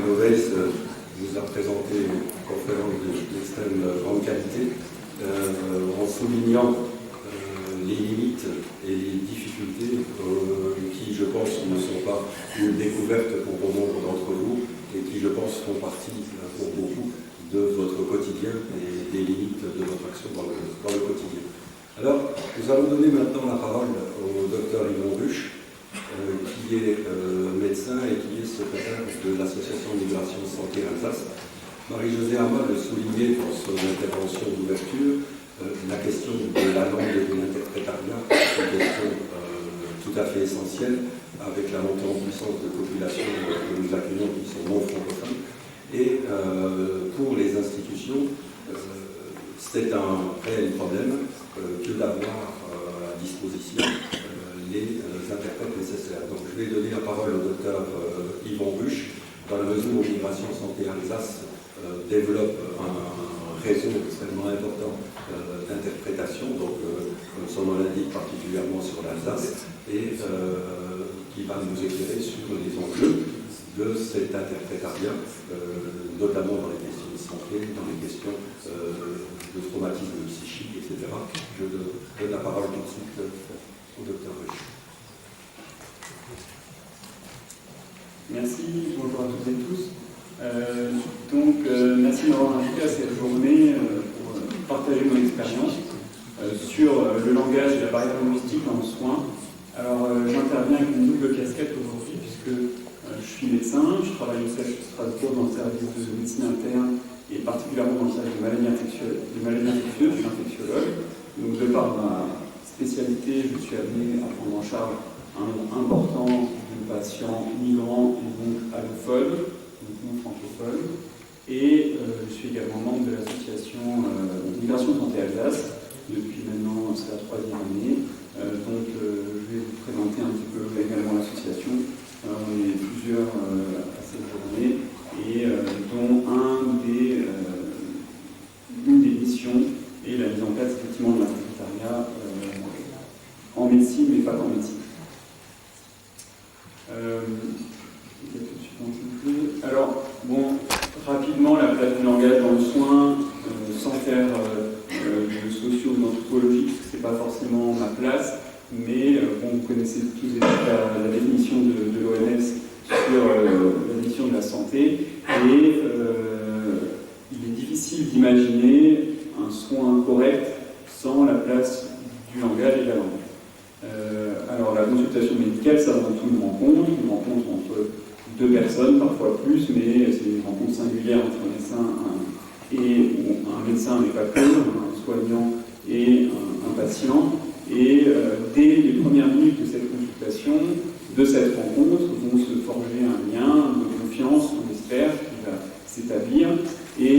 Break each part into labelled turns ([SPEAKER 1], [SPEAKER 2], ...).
[SPEAKER 1] Lovace nous a présenté une conférence d'extrême grande qualité en soulignant les limites et les difficultés qui, je pense, ne sont pas une découverte pour bon nombre d'entre vous et qui, je pense, font partie pour beaucoup de votre quotidien et des limites de votre action dans le quotidien. Alors, nous allons donner maintenant la parole au docteur Yvon Ruche, qui est médecin et qui est secrétaire de l'association Migration Santé Alsace. Marie-Josée Arma le soulignait dans son intervention d'ouverture, la question de la langue et de l'interprétariat est une question tout à fait essentielle avec la montée en puissance de populations que nous accueillons qui sont non francophones. Et pour les institutions, c'est un réel problème que d'avoir à disposition les interprètes nécessaires. Donc je vais donner la parole au docteur Yvon Ruche, dans la mesure où Migration Santé Alsace développe un réseau extrêmement important d'interprétation, donc comme son nom l'indique, particulièrement sur l'Alsace, et qui va nous éclairer sur les enjeux de cet interprétariat, notamment dans les questions de santé, dans les questions de traumatisme psychique, etc. Je donne la parole tout de suite au docteur Ruche.
[SPEAKER 2] Merci, bonjour à toutes et tous. Merci de m'avoir invité à cette journée pour partager mon expérience sur le langage et la barrière linguistique en soins. Alors, j'interviens avec une double casquette aujourd'hui, puisque je suis médecin, je travaille au CHU Strasbourg dans le service de médecine interne et particulièrement dans le service de maladies infectieuses. Je suis infectiologue. Donc, de par ma spécialité, je suis amené à prendre en charge un nombre important de patients migrants et donc allophones, donc non francophones. Et je suis également membre de l'association Migration Santé Alsace depuis maintenant, c'est la 3e année. Je vais vous présenter un petit peu également l'association. On est plusieurs à cette journée et dont une des missions est la mise en place effectivement de l'interprétariat en médecine, mais pas qu'en médecine. Alors, rapidement, la place du langage dans le soin, sans faire de socio ou d'anthropologie, parce que ce n'est pas forcément ma place, mais vous connaissez tous la définition de l'OMS sur la définition de la santé, et il est difficile d'imaginer un soin correct sans la place du langage et de la langue. Alors la consultation médicale, c'est avant tout une rencontre entre deux personnes, parfois plus, mais c'est une rencontre singulière entre un médecin un médecin, mais pas que, un soignant et un patient. Et dès les premières minutes de cette consultation, de cette rencontre, vont se forger un lien de confiance, on espère, qui va s'établir. Et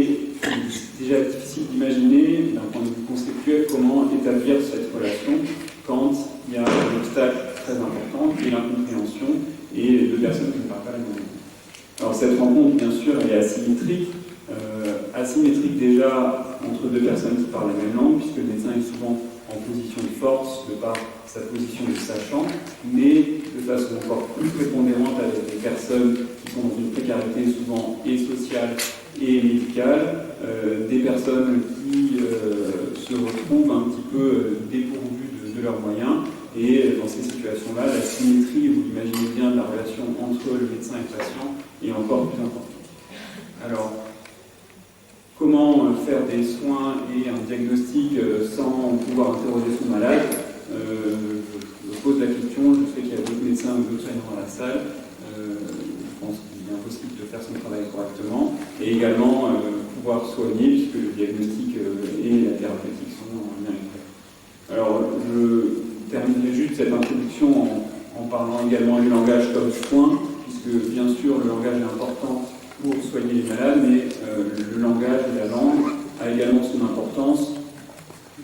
[SPEAKER 2] c'est déjà difficile d'imaginer, d'un point de vue conceptuel, comment établir cette relation quand il y a un obstacle très important, qui est l'incompréhension, et les deux personnes qui ne parlent pas la même langue. Alors cette rencontre, bien sûr, elle est asymétrique. Asymétrique déjà entre deux personnes qui parlent la même langue, puisque le médecin est souvent en position de force de par sa position de sachant, mais de façon encore plus prépondérante avec des personnes qui sont dans une précarité souvent et sociale et médicale, des personnes qui se retrouvent un petit peu dépourvues de leurs moyens. Et dans ces situations-là, la symétrie, vous l'imaginez bien, de la relation entre le médecin et le patient est encore plus importante. Alors, comment faire des soins et un diagnostic sans pouvoir interroger son malade? Je pose la question, je sais qu'il y a d'autres médecins ou d'autres soignants dans la salle. Je pense qu'il est impossible de faire son travail correctement. Et également pouvoir soigner, puisque le diagnostic et la thérapeutique sont en lien avec. Alors, je terminerai juste cette introduction en parlant également du langage comme soin, puisque bien sûr le langage est important pour soigner les malades, mais le langage et la langue a également son importance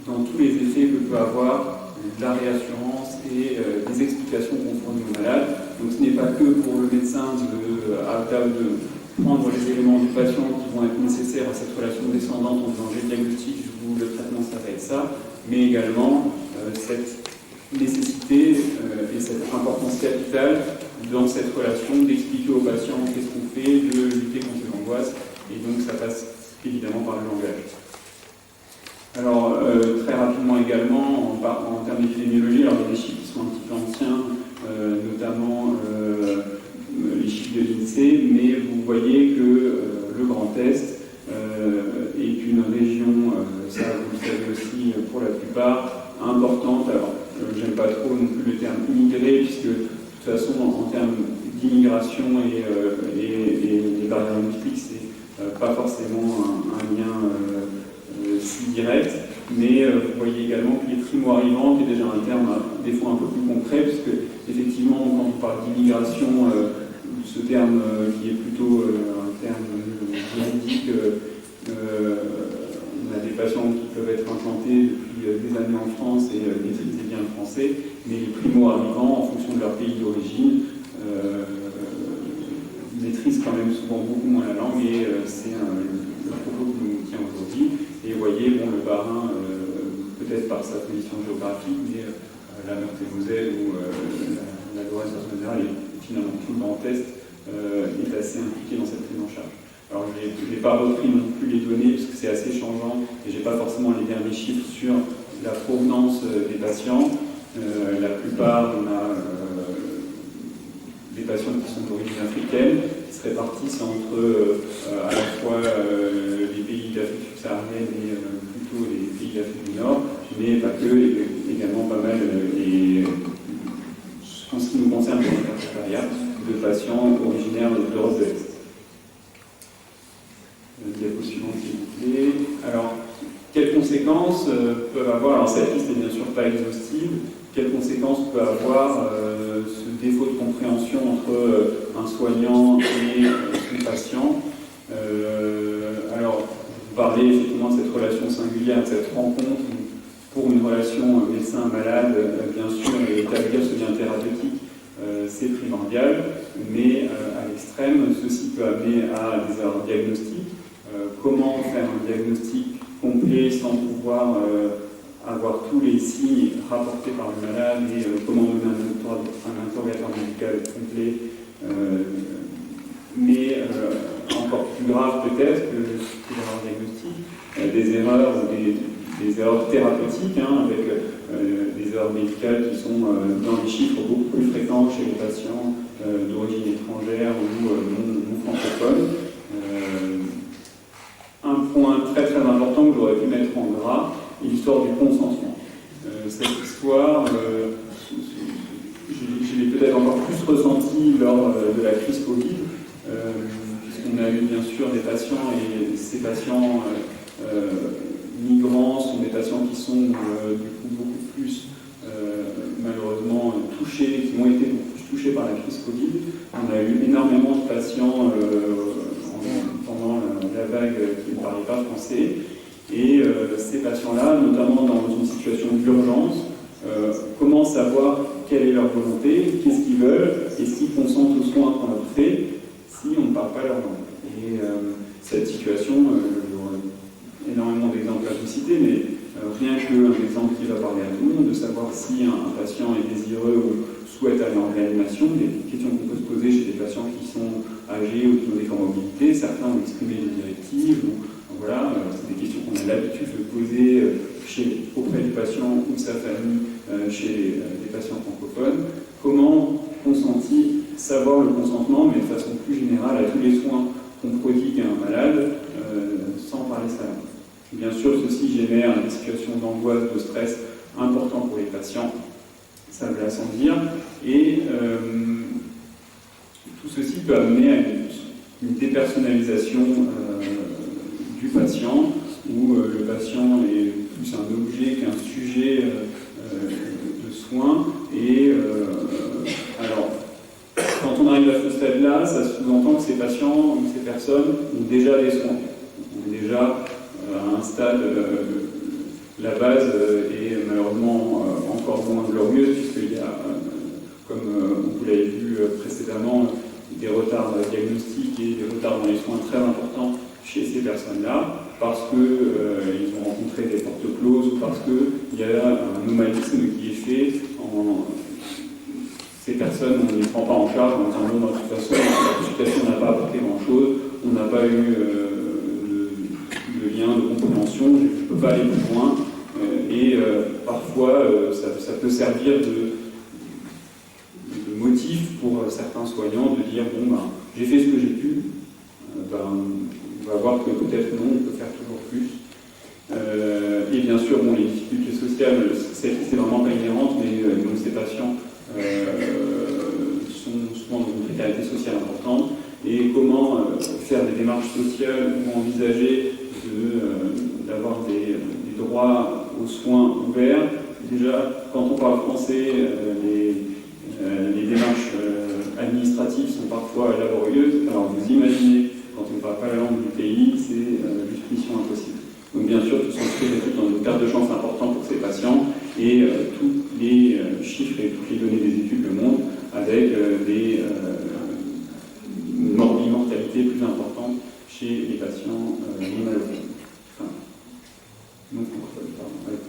[SPEAKER 2] dans tous les effets que peut avoir la réassurance et les explications qu'on fournit aux malades. Donc ce n'est pas que pour le médecin de prendre les éléments du patient qui vont être nécessaires à cette relation descendante en disant j'ai le diagnostic, le traitement ça va être ça, mais également cette nécessité et cette importance capitale dans cette relation d'expliquer aux patients qu'est-ce qu'on fait, de lutter évidemment par le langage. Alors, très rapidement également, en termes d'épidémiologie, alors il y a des chiffres qui sont un petit peu anciens, notamment les chiffres de l'INSEE, mais vous voyez que le Grand Est est une région, ça vous le savez aussi pour la plupart, importante. Alors, j'aime pas trop non plus le terme immigré, puisque de toute façon, en termes d'immigration et des barrières linguistiques, c'est pas forcément un lien si direct, mais vous voyez également que les primo-arrivants, qui est déjà un terme des fois un peu plus concret, puisque effectivement, quand on parle d'immigration, ce terme qui est plutôt un terme juridique, on a des patients qui peuvent être implantés depuis des années en France et maîtriser bien le français, mais les primo-arrivants, en fonction de leur pays d'origine, maîtrisent quand même souvent beaucoup moins la langue, et c'est le propos que nous tient aujourd'hui. Et vous voyez, bon, le Bas-Rhin, peut-être par sa position géographique, mais la Meurthe-et-Moselle ou la Lorraine en général, et finalement tout le Grand Est est assez impliqué dans cette prise en charge. Alors je n'ai pas repris non plus les données, parce que c'est assez changeant, et je n'ai pas forcément les derniers chiffres sur la provenance des patients. La plupart, on a des patients qui sont d'origine africaine, qui se répartissent entre à la fois les pays d'Afrique subsaharienne et plutôt les pays d'Afrique du Nord, mais pas que, également pas mal, et en ce qui nous concerne pour le partenariat, de patients originaires de l'Europe de l'Est. Diapo suivante, s'il vous plaît. Alors, quelles conséquences peuvent avoir, alors cette liste n'est bien sûr pas exhaustive, quelles conséquences peut avoir ce défaut de compréhension entre un soignant et son patient? Alors, vous parlez effectivement de cette relation singulière, de cette rencontre. Pour une relation médecin-malade, bien sûr, établir ce lien thérapeutique, c'est primordial, mais à l'extrême, ceci peut amener à des erreurs diagnostiques. Comment faire un diagnostic complet sans pouvoir avoir tous les signes rapportés par le malade, et comment donner un interrogatoire médical complet, mais encore plus grave peut-être que l'erreur diagnostique, des erreurs ou des erreurs thérapeutiques, avec des erreurs médicales qui sont dans les chiffres beaucoup plus fréquents chez les patients d'origine étrangère ou non francophones. Un point très très important que j'aurais pu mettre en gras, l'histoire du consentement. Cette histoire, je l'ai peut-être encore plus ressentie lors de la crise Covid, puisqu'on a eu bien sûr des patients, et ces patients migrants sont des patients qui sont du coup beaucoup plus malheureusement touchés, qui ont été beaucoup plus touchés par la crise Covid. On a eu énormément de patients pendant la vague qui ne parlait pas français, et ces patients-là, notamment dans une situation d'urgence, comment savoir quelle est leur volonté, qu'est-ce qu'ils veulent, est-ce qu'ils consentent aux soins qu'on leur fait si on ne parle pas leur langue. Et cette situation, j'aurais énormément d'exemples à vous citer, mais rien qu'un exemple qui va parler à tout le monde, de savoir si un patient est désireux ou souhaite aller en réanimation, des questions qu'on peut se poser chez des patients qui sont âgés ou qui ont des comorbidités. Certains ont exprimé des directives, voilà, c'est des questions qu'on a l'habitude de poser auprès du patient ou de sa famille chez des patients francophones. Comment consentir, savoir le consentement, mais de façon plus générale à tous les soins qu'on prodigue à un malade sans parler sa langue. Bien sûr, ceci génère des situations d'angoisse, de stress importants pour les patients, ça va sans dire, et tout ceci peut amener à une dépersonnalisation du patient, où le patient est plus un objet qu'un sujet de soins, et alors, quand on arrive à ce stade-là, ça sous-entend que ces patients ou ces personnes ont déjà des soins, ont déjà à un stade, la base est malheureusement encore moins glorieuse, puisqu'il y a, comme vous l'avez vu précédemment, des retards diagnostiques et des retards dans les soins très importants chez ces personnes-là, parce qu'ils ont rencontré des portes closes, ou parce qu'il y a un nomadisme qui est fait ces personnes, on ne les prend pas en charge en disant non, de toute façon, la consultation n'a pas apporté grand-chose, on n'a pas eu pas aller plus loin. Parfois, ça peut servir de motif pour certains soignants de dire bon, ben, j'ai fait ce que j'ai pu, on va voir que peut-être non, on peut faire toujours plus. Et bien sûr, bon, les difficultés sociales, c'est vraiment pas inhérente, mais ces patients sont souvent dans une précarité sociale importante. Et comment faire des démarches sociales ou envisager d'avoir des droits aux soins ouverts. Déjà, quand on parle français, les démarches administratives sont parfois laborieuses. Alors vous imaginez, quand on ne parle pas la langue du pays, c'est juste mission impossible. Donc bien sûr, tout s'inscrit dans une perte de chance importante pour ces patients, et tous les chiffres et toutes les données des études le montrent, avec des mortalité plus importante chez les patients non allophones. Enfin, non francophones, pardon.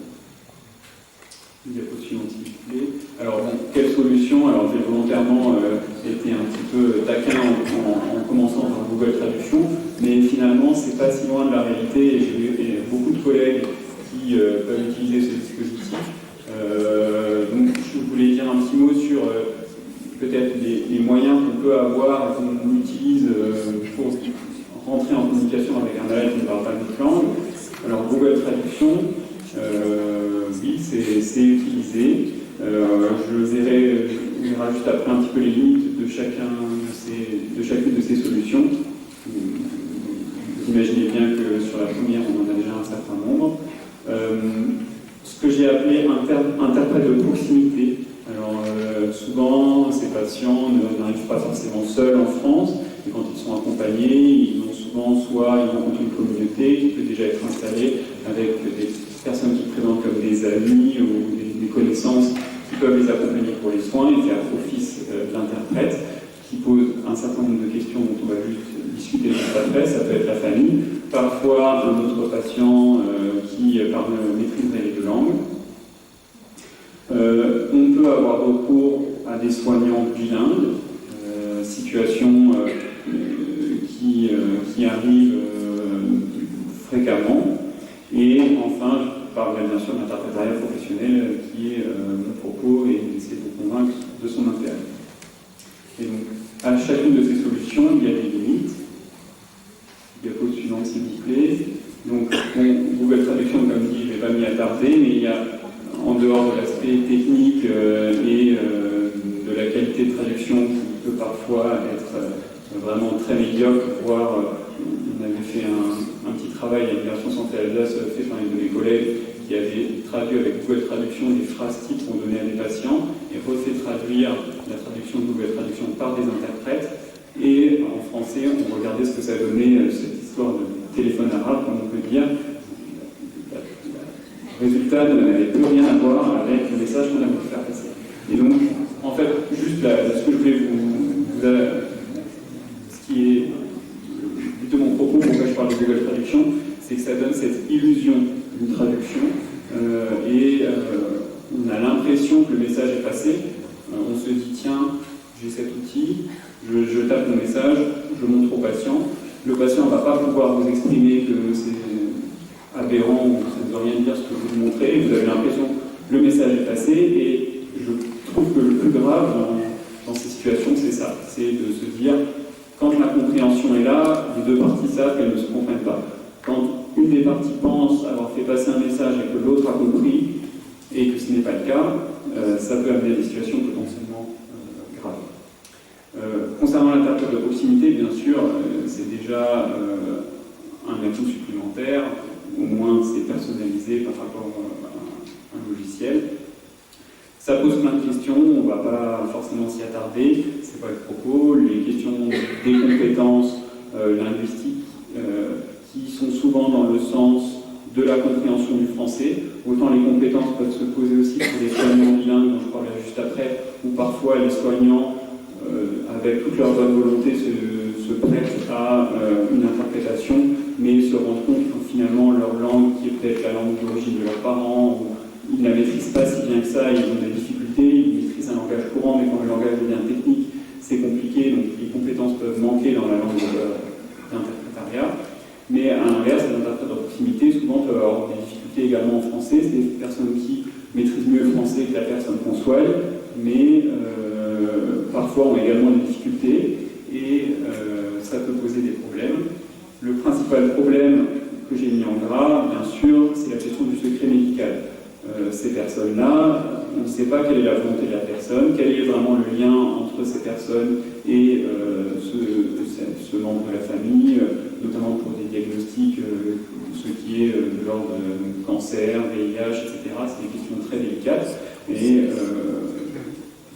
[SPEAKER 2] Diapo suivante, s'il vous plaît. Alors, bon, quelle solution? Alors, j'ai volontairement été un petit peu taquin en commençant par Google Traduction, mais finalement, c'est pas si loin de la réalité, et j'ai eu beaucoup de collègues qui peuvent utiliser ce dispositif. Donc, je voulais dire un petit mot sur peut-être les moyens qu'on peut avoir et qu'on utilise pour rentrer en communication avec un malade qui ne parle pas notre langue. Alors, Google Traduction, oui, c'est utilisé. On verra juste après un petit peu les limites de chacune de ces solutions. Vous imaginez bien que sur la première, on en a déjà un certain nombre. Ce que j'ai appelé interprète de proximité. Alors, souvent, ces patients n'arrivent pas forcément seuls en France, et quand ils sont accompagnés, ils ont souvent soit ils rencontrent une communauté qui peut déjà être installée avec des personnes qui présentent comme des amis ou des connaissances qui peuvent les accompagner pour les soins et faire office d'interprète, qui pose un certain nombre de questions dont on va juste discuter juste après. Ça peut être la famille, parfois un autre patient qui maîtriserait les deux langues. On peut avoir recours à des soignants bilingues, situation qui arrive fréquemment. Et enfin, je parlerai bien sûr d'interprétariat professionnel qui est mon propos et essayer de convaincre de son intérêt. Et donc, à chacune de ces solutions, il y a des limites. Diapo suivante, s'il vous plaît. Donc, Google Traduction, comme dit, je ne vais pas m'y attarder, mais il y a, en dehors de l'aspect technique et de la qualité de traduction qui peut parfois être vraiment très médiocre, voire on avait fait un petit travail à l'Université Santé Alsace fait par une de mes collègues qui avait traduit avec Google Traduction des phrases types qu'on donnait à des patients et refait traduire la traduction de Google Traduction par des interprètes. Et en français, on regardait ce que ça donnait, cette histoire de téléphone arabe, comme on peut dire. Le résultat n'avait plus rien à voir avec le message qu'on a voulu faire passer. Et donc, en fait, juste ce que je voulais ce qui est le but de mon propos, pourquoi je parle de Google Traduction, c'est que ça donne cette illusion d'une traduction et on a l'impression que le message est passé. On se dit, tiens, j'ai cet outil, je tape mon message, je montre au patient. Le patient ne va pas pouvoir vous exprimer que c'est aberrant ou ça ne veut rien dire ce que vous montrez. Vous avez l'impression que le message est passé et je trouve que le plus grave dans ces situations, c'est ça. C'est de se dire, quand la compréhension est là, les deux parties savent qu'elles ne se comprennent pas. Quand une des parties pense avoir fait passer un message et que l'autre a compris et que ce n'est pas le cas, ça peut amener à des situations potentiellement graves. Concernant l'interprète de proximité, bien sûr, c'est déjà un atout supplémentaire, au moins c'est personnalisé par rapport à un logiciel. Ça pose plein de questions, on ne va pas forcément s'y attarder, c'est pas le propos. Les questions des compétences linguistiques qui sont souvent dans le sens de la compréhension du français. Autant les compétences peuvent se poser aussi pour les soignants bilingues, dont je parlerai juste après, ou parfois les soignants, avec toute leur bonne volonté, se prêtent à une interprétation, mais se rendent compte que finalement leur langue, qui est peut-être la langue d'origine de leurs parents, ils ne la maîtrisent pas si bien que ça, ils ont des difficultés, ils maîtrisent un langage courant, mais quand le langage devient technique, c'est compliqué, donc les compétences peuvent manquer dans la langue d'interprétariat. Mais à l'inverse, les interprètes interprètes de proximité, souvent peuvent avoir des difficultés également en français. C'est des personnes qui maîtrisent mieux le français que la personne qu'on soigne, mais parfois ont également des difficultés et ça peut poser des problèmes. Le principal problème que j'ai mis en gras, bien sûr, c'est la question du secret médical. Ces personnes-là, on ne sait pas quelle est la volonté de la personne, quel est vraiment le lien entre ces personnes et ce membre de la famille, notamment pour des diagnostics, ce qui est de l'ordre de cancer, VIH, etc. C'est des questions très délicates. Et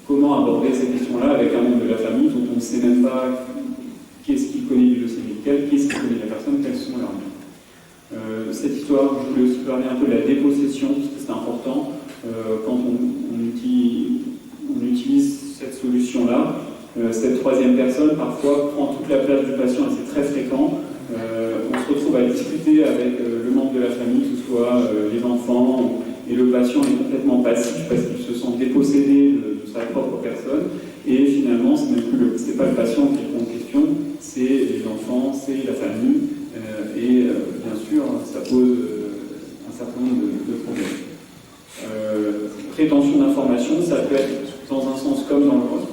[SPEAKER 2] comment aborder ces questions-là avec un membre de la famille dont on ne sait même pas qu'est-ce qu'il connaît du dossier médical, qu'est-ce qu'il connaît de la personne, quels sont leurs liens. Cette histoire, je voulais aussi parler un peu de la dépossession, parce que c'est important. Quand on utilise cette solution-là, cette troisième personne, parfois, prend toute la place du patient, et c'est très fréquent. On se retrouve à discuter avec le membre de la famille, que ce soit les enfants, et le patient est complètement passif parce qu'il se sent dépossédé de sa propre personne. Et finalement, c'est pas le patient qui est en question, c'est les enfants, c'est la famille. Et bien sûr, ça pose un certain nombre de problèmes. Rétention d'informations, ça peut être dans un sens comme dans l'autre.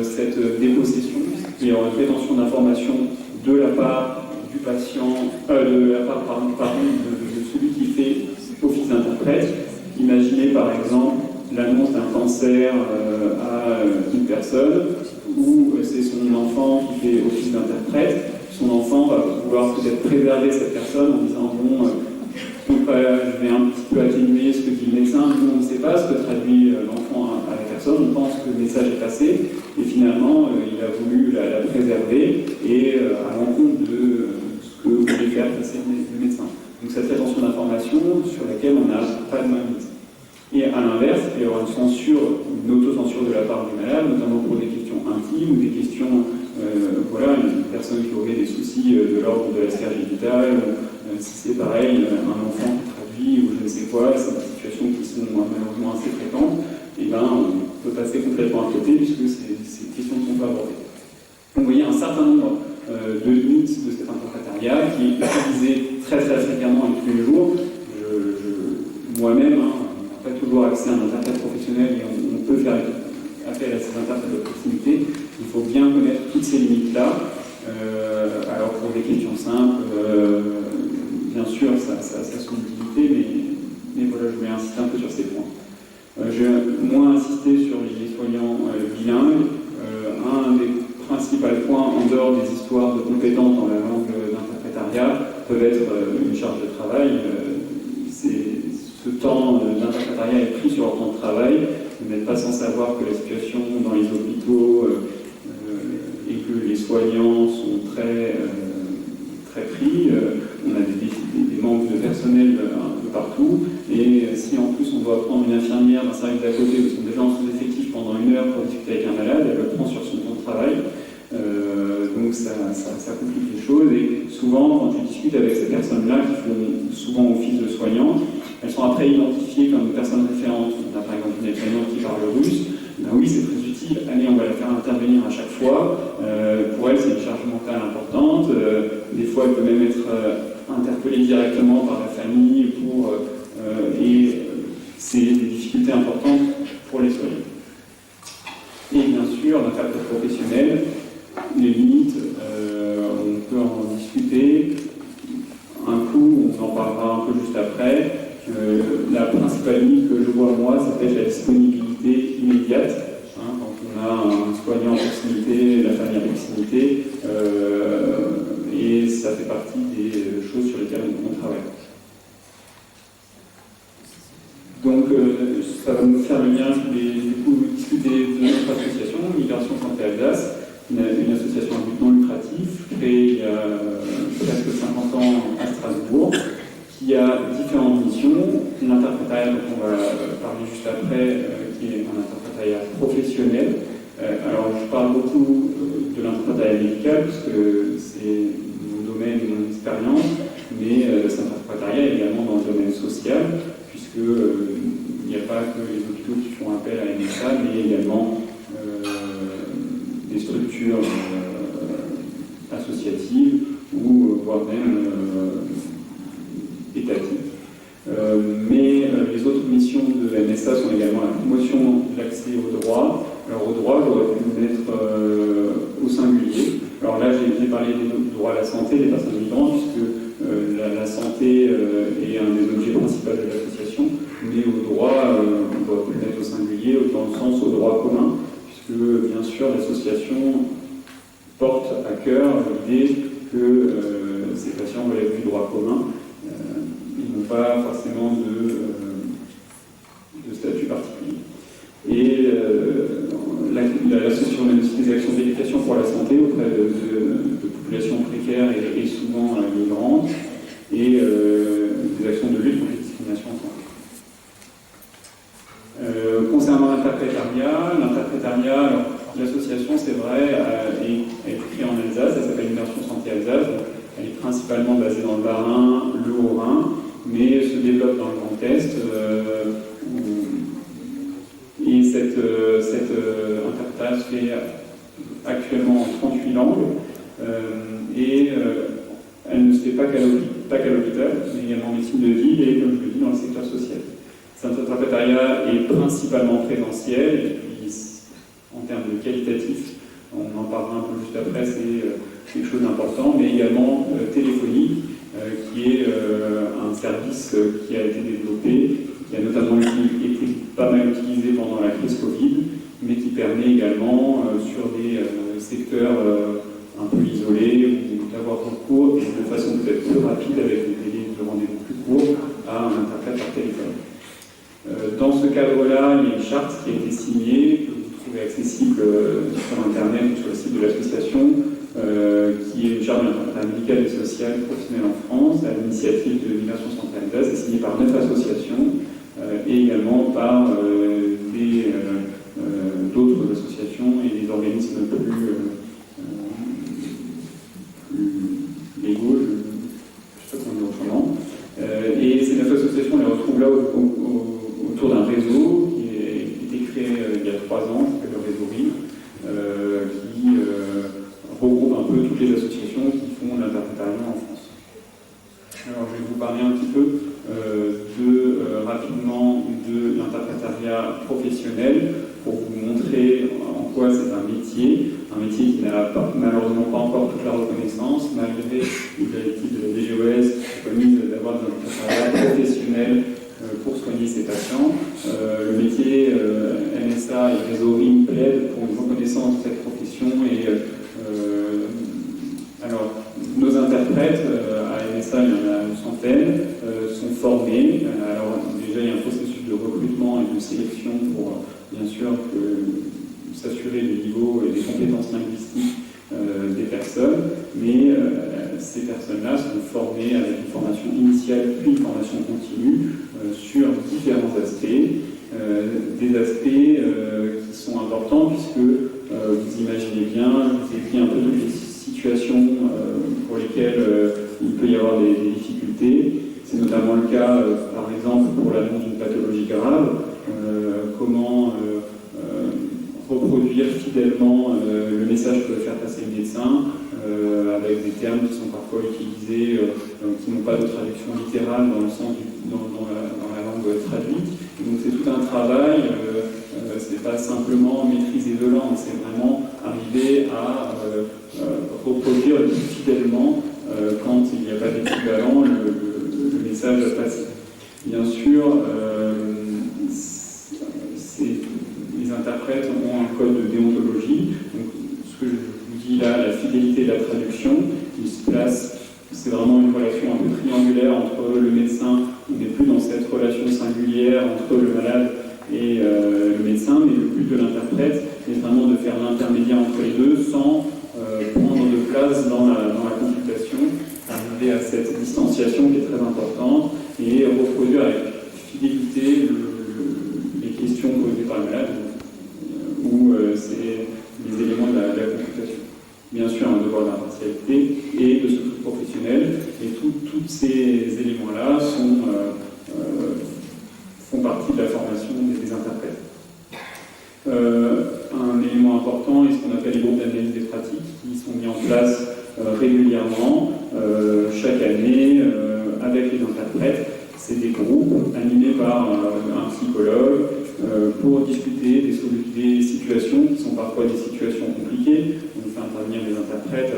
[SPEAKER 2] Cette dépossession, il y a une rétention d'informations de la part du patient, de la part de celui qui fait office d'interprète. Imaginez par exemple l'annonce d'un cancer à une personne, où c'est son enfant qui fait office d'interprète. Son enfant va pouvoir peut-être préserver cette personne en disant bon, je vais un petit peu atténuer ce que dit le médecin. Nous, on ne sait pas ce que traduit l'enfant à la personne, on pense que le message est passé, et finalement, il a voulu la préserver, et à l'encontre de ce que voulait faire passer le médecin. Donc cette rétention d'information sur laquelle on n'a pas de main mise. Et à l'inverse, il peut y avoir une autocensure de la part du malade, notamment pour des questions intimes ou des questions, une personne qui aurait des soucis de l'ordre de la sphère génitale, si c'est pareil, un enfant qui traduit ou je ne sais quoi, c'est des situations qui sont malheureusement assez fréquentes, et ben on peut passer complètement à côté puisque ces questions ne sont pas abordées. Donc vous voyez un certain nombre de limites de cet interprétariat qui est utilisé très très fréquemment et tous les jours. Moi-même, on n'a pas toujours accès à un interprète professionnel et on peut faire appel à ces interprètes de proximité. Il faut bien connaître toutes ces limites-là. Alors pour des questions simples, bien sûr, ça a son utilité, mais voilà, je voulais insister un peu sur ces points. Je vais moins insister sur les soignants bilingues. Un des principaux points, en dehors des histoires de compétences dans la langue d'interprétariat, peuvent être une charge de travail. Ce temps d'interprétariat est pris sur leur temps de travail. Vous n'êtes pas sans savoir que la situation dans les hôpitaux et que les soignants sont très pris. On a des manques de personnel un peu partout. Et si en plus on doit prendre une infirmière d'un service d'à côté où ils sont déjà en sous-effectif pendant 1 heure pour discuter avec un malade, elle le prend sur son temps de travail. Donc ça complique les choses. Et souvent, quand je discute avec ces personnes-là qui font souvent office de soignants, elles sont après identifiées comme personnes référentes. On a par exemple une soignante qui parle russe. Ben oui, c'est très utile. Allez, on va la faire intervenir à chaque fois. Pour elle, c'est une charge mentale importante. Des fois, elle peut même être interpellée directement par la famille et c'est des difficultés importantes pour les soignants. Et bien sûr, l'interprète professionnel, les limites, on peut en discuter. Un coup, on en parlera un peu juste après. La principale limite que je vois moi, c'est peut-être la disponibilité immédiate. Quand on a un soignant en proximité, la famille en proximité, et ça fait partie des choses sur lesquelles on travaille. Donc, ça va nous faire le lien. Je voulais du coup discuter de notre association, Migration Santé Alsace, une association à but non lucratif, créée il y a presque 50 ans à Strasbourg, qui a différentes missions. L'interprétariat dont on va parler juste après, qui est un interprétariat professionnel. Alors, je parle beaucoup de l'interprétariat médical, parce que c'est mon domaine, mon expérience, mais cet interprétariat est également dans le domaine social, puisque il n'y a pas que les hôpitaux qui font appel à MSA, mais également des structures associatives ou voire même accès au droit. Alors au droit, j'aurais pu le mettre au singulier. Alors là, j'ai parlé du droit à la santé des personnes migrantes, puisque la santé est un des objets principaux de l'association, mais au droit, on doit le mettre au singulier, dans le sens au droit commun, puisque bien sûr l'association porte à cœur l'idée que ces patients relèvent du droit commun. Ils n'ont pas forcément de statut particulier. Et l'association mène aussi des actions d'éducation pour la santé auprès de populations précaires et souvent migrantes, et des actions de lutte contre les discriminations en santé. Concernant l'interprétariat, l'association, c'est vrai, est créée en Alsace, elle s'appelle Immersion Santé Alsace, elle est principalement basée dans le Bas-Rhin, le Haut-Rhin, mais se développe dans le Grand Est, et cette interprétariat se fait actuellement en 38 langues, et elle ne se fait pas qu'à l'hôpital, mais également en médecine de ville et, comme je le dis, dans le secteur social. Cet interprétariat est principalement présentiel, et puis en termes de qualitatif, on en parlera un peu juste après, c'est quelque chose d'important, mais également téléphonique, qui est un service qui a été développé, qui a notamment été pas mal utilisé pendant la crise Covid, mais qui permet également, sur des secteurs un peu isolés, d'avoir recours, et de façon peut-être plus rapide, avec des délais de rendez-vous plus courts, à un interprète par téléphone. Dans ce cadre-là, il y a une charte qui a été signée, que vous trouvez accessible sur Internet ou sur le site de l'association, qui est une charte d'interprétariat médical et social professionnel en France, à l'initiative de l'Immersion Santé Alsace, est signée par 9 associations, et également par d'autres associations et des organismes plus légaux, je ne sais pas comment dire autrement. Et ces 9 associations, on les retrouve là autour d'un réseau qui a été créé il y a 3 ans, qui s'appelle le réseau RIM, qui regroupe un peu toutes les associations qui font l'interprétariat en France. Alors je vais vous parler un petit peu rapidement de l'interprétariat professionnel pour vous montrer en quoi c'est un métier qui n'a malheureusement pas encore toute la reconnaissance, malgré les directives de la DGOS qui préconisent d'avoir un interprétariat professionnel pour soigner ses patients. Le métier MSA et réseau RIM plaident pour une reconnaissance de cette profession, et alors nos interprètes à MSA, il y en a une centaine, sont formés. Alors déjà il y a un processus de recrutement et de sélection pour bien sûr s'assurer du niveau et des compétences linguistiques des personnes, mais ces personnes-là sont formées avec une formation initiale puis une formation continue sur différents aspects, des aspects qui sont importants puisque vous imaginez bien, je vous ai écrit un peu toutes les situations pour lesquelles il peut y avoir des difficultés. C'est notamment le cas, par exemple, pour l'annonce d'une pathologie grave, comment reproduire fidèlement le message que veut faire passer le médecin, avec des termes qui sont parfois utilisés, qui n'ont pas de traduction littérale dans le sens dans la langue traduite. Et donc c'est tout un travail, c'est pas simplement maîtriser deux langues, c'est vraiment arriver à reproduire fidèlement, quand il n'y a pas d'équivalent, le message à passer. Bien sûr, les interprètes ont un code de déontologie. Donc, ce que je vous dis là, la fidélité et la traduction, il se place, c'est vraiment une relation un peu triangulaire entre le médecin. On n'est plus dans cette relation singulière entre le malade et le médecin, mais le but de l'interprète est vraiment de faire l'intermédiaire entre les deux sans prendre de place dans la consultation, arriver à cette distanciation qui est très importante et reproduire avec fidélité les questions posées par le malade ou c'est les éléments de la consultation. Bien sûr, un devoir d'impartialité et de secret professionnel, et tous ces éléments-là font partie de la formation des interprètes. Un élément important est ce qu'on appelle les groupes d'analyse des pratiques qui sont mis en place régulièrement, chaque année, avec les interprètes. C'est des groupes animés par un psychologue pour discuter des situations qui sont parfois des situations compliquées. On fait intervenir des interprètes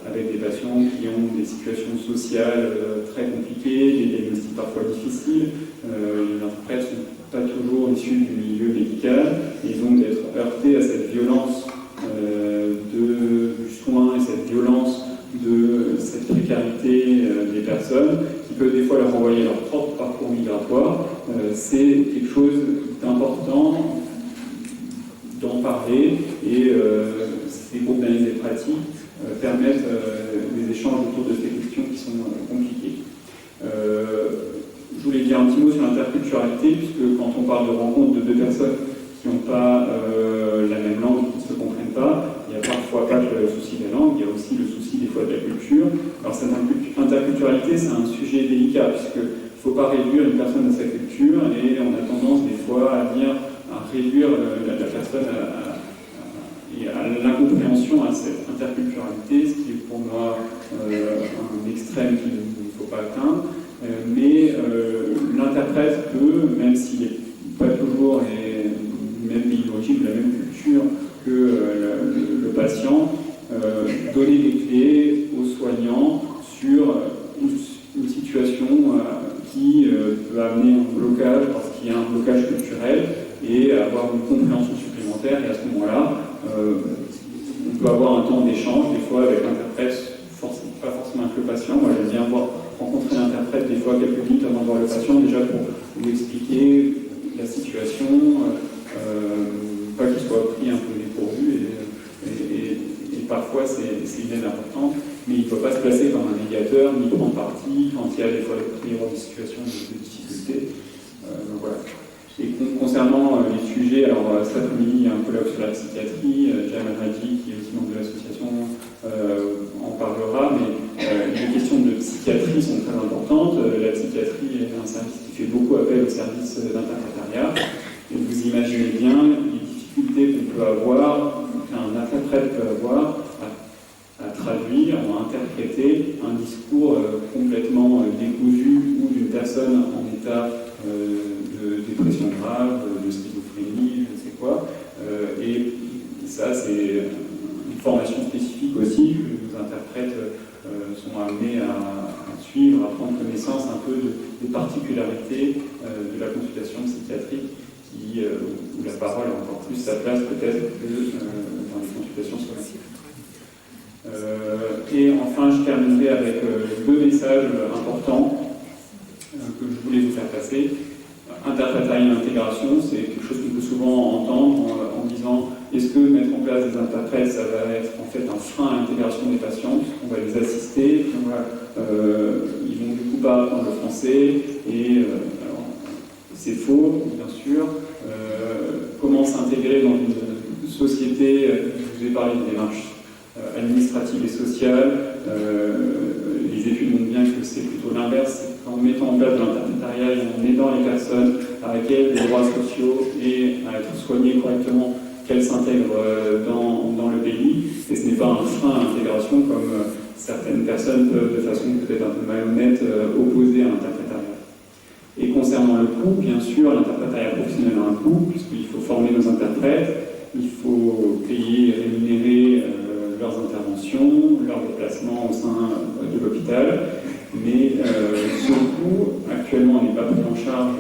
[SPEAKER 2] avec des patients qui ont des situations sociales très compliquées, des diagnostics parfois difficiles. Les interprètes ne sont pas toujours issus du milieu médical, et donc d'être heurtés à cette violence du soin et cette violence de cette précarité des personnes qui peut des fois leur renvoyer leur propre parcours migratoire. C'est quelque chose d'important d'en parler, et ces groupes d'analyse des pratiques permettent des échanges autour de ces questions qui sont compliquées. Je voulais dire un petit mot sur l'interculturalité, puisque quand on parle de rencontres de deux personnes qui n'ont pas la même langue, qui ne se comprennent pas, il n'y a parfois pas que le souci de la langue, il y a aussi le souci des fois de la culture. Alors cette interculturalité, c'est un sujet délicat, puisqu'il ne faut pas réduire une personne à sa culture, et on a tendance des fois à réduire la personne à l'incompréhension à cette interculturalité, ce qui est pour moi un extrême qu'il ne faut pas atteindre. Mais l'interprète peut, même s'il n'est pas toujours du même pays d'origine, de la même culture que le patient, donner des clés aux soignants sur une situation qui peut amener un blocage parce qu'il y a un blocage culturel, et avoir une compréhension supplémentaire. Et à ce moment-là, on peut avoir un temps d'échange, des fois avec l'interprète, pas forcément avec le patient. Moi, j'aime bien rencontrer l'interprète des fois quelques minutes avant de voir le patient, déjà pour lui expliquer la situation, pas qu'il soit pris un peu dépourvu, et parfois c'est une aide importante, mais il ne faut pas se placer comme un médiateur, ni prendre parti quand il y a des fois des situations de difficulté. Donc voilà. Et concernant les sujets, alors cet après-midi, il y a un colloque sur la psychiatrie, Jamal Hadji, qui est aussi membre de l'association, en parlera, mais les questions de psychiatrie sont très importantes. La psychiatrie est un service qui fait beaucoup appel au service d'interprétariat, et vous imaginez bien les difficultés qu'on peut avoir, qu'un interprète peut avoir à traduire ou à interpréter un discours complètement décousu, ou d'une personne en état de dépression grave, de schizophrénie, je ne sais quoi. Et ça, c'est une formation spécifique aussi que nos interprètes sont amenés à suivre, à prendre connaissance un peu des particularités de la consultation psychiatrique, où la parole a encore plus sa place peut-être que dans les consultations somatiques. Et enfin, je terminerai avec deux messages importants que je voulais vous faire passer. Interprétariat et intégration, c'est quelque chose qu'on peut souvent entendre en disant est-ce que mettre en place des interprètes, ça va être en fait un frein à l'intégration des patients, puisqu'on va les assister, ils vont du coup pas apprendre le français, et c'est faux, bien sûr. Comment s'intégrer dans une société, je vous ai parlé de démarches administratives et sociales, les études montrent bien que c'est plutôt l'inverse. En mettant en place de l'interprétariat et en aidant les personnes à acquérir des droits sociaux et à être soignées correctement, qu'elles s'intègrent dans le pays. Et ce n'est pas un frein à l'intégration comme certaines personnes peuvent, de façon peut-être un peu malhonnête, opposer à l'interprétariat. Et concernant le coût, bien sûr, l'interprétariat professionnel a un coût, puisqu'il faut former nos interprètes, il faut payer et rémunérer leurs interventions, leurs déplacements au sein de l'hôpital. Mais ce coût, actuellement, n'est pas pris en charge,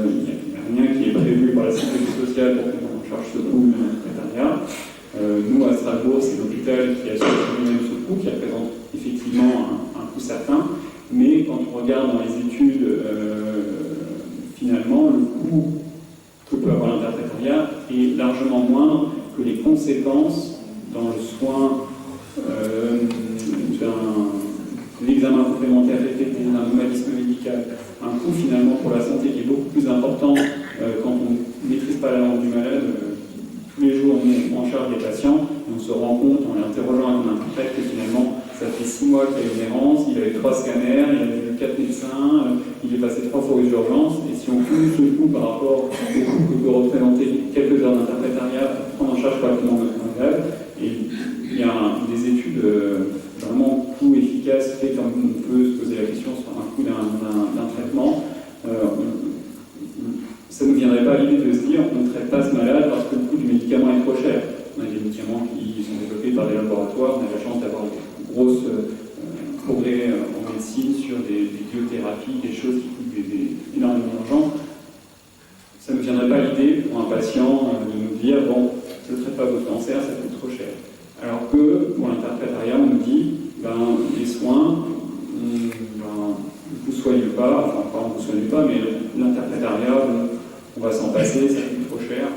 [SPEAKER 2] il n'y a rien qui est prévu par la sécurité sociale pour prendre en charge ce coût de l'interprétariat. Nous, à Strasbourg, c'est l'hôpital qui assure lui-même ce coût, qui représente effectivement un coût certain. Mais quand on regarde dans les études, finalement, le coût que peut avoir l'interprétariat est largement moindre que les conséquences dans le soin l'examen complémentaire effectué d'un nomadisme médical, un coût finalement pour la santé qui est beaucoup plus important quand on ne maîtrise pas la langue du malade. Tous les jours, on est en charge des patients, et on se rend compte en l'interrogeant avec un interprète que finalement, ça fait 6 mois qu'il y a une errance, il a eu 3 scanners, il a vu 4 médecins, il est passé 3 fois aux urgences, et si on cumule ce coût par rapport au coût que peut représenter quelques heures d'interprétariat pour prendre en charge correctement notre malade, et il y a des études vraiment coût efficace fait comme on peut se poser la question sur un coût d'un traitement. Ça ne nous viendrait pas à l'idée de se dire on ne traite pas ce malade parce que le coût du médicament est trop cher. On a des médicaments qui sont développés par des laboratoires, on a la chance d'avoir des grosses progrès en médecine sur des biothérapies, des choses qui coûtent énormément d'argent. Ça ne me viendrait pas l'idée pour un patient de nous dire bon, je ne traite pas votre cancer, ça coûte trop cher. Alors que pour l'interprétariat, on nous dit les soins, on ne vous soigne pas, enfin pas on ne vous soigne pas, mais l'interprétariat, on va s'en passer, ça coûte trop cher.